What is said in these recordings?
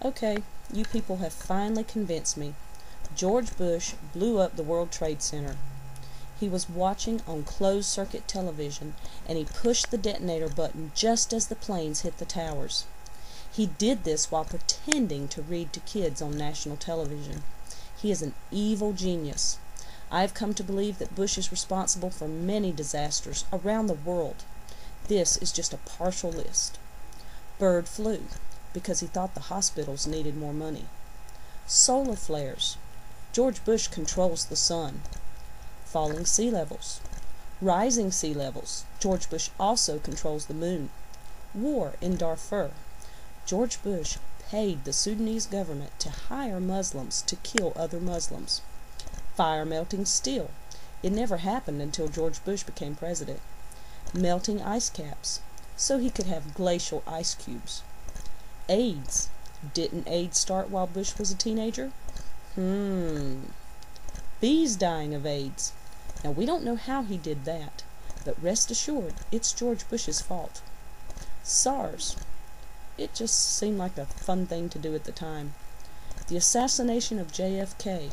Okay, you people have finally convinced me. George Bush blew up the World Trade Center. He was watching on closed-circuit television, and he pushed the detonator button just as the planes hit the towers. He did this while pretending to read to kids on national television. He is an evil genius. I have come to believe that Bush is responsible for many disasters around the world. This is just a partial list. Bird flu, because he thought the hospitals needed more money. Solar flares. George Bush controls the sun. Falling sea levels. Rising sea levels. George Bush also controls the moon. War in Darfur. George Bush paid the Sudanese government to hire Muslims to kill other Muslims. Fire melting steel. It never happened until George Bush became president. Melting ice caps, so he could have glacial ice cubes. AIDS. Didn't AIDS start while Bush was a teenager? Bees dying of AIDS. Now, we don't know how he did that, but rest assured, it's George Bush's fault. SARS. It just seemed like a fun thing to do at the time. The assassination of JFK.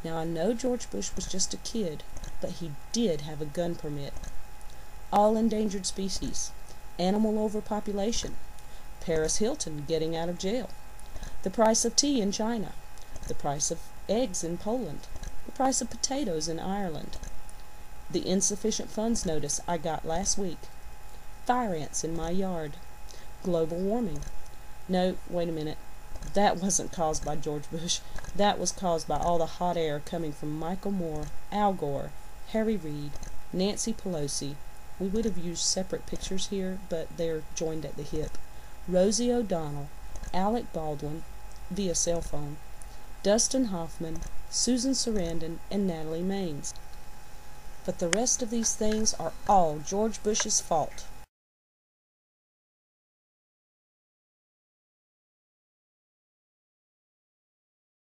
Now, I know George Bush was just a kid, but he did have a gun permit. All endangered species. Animal overpopulation. Paris Hilton getting out of jail. The price of tea in China. The price of eggs in Poland. The price of potatoes in Ireland. The insufficient funds notice I got last week. Fire ants in my yard. Global warming. No, wait a minute. That wasn't caused by George Bush. That was caused by all the hot air coming from Michael Moore, Al Gore, Harry Reid, Nancy Pelosi. We would have used separate pictures here, but they're joined at the hip. Rosie O'Donnell, Alec Baldwin, via cell phone, Dustin Hoffman, Susan Sarandon, and Natalie Maines. But the rest of these things are all George Bush's fault.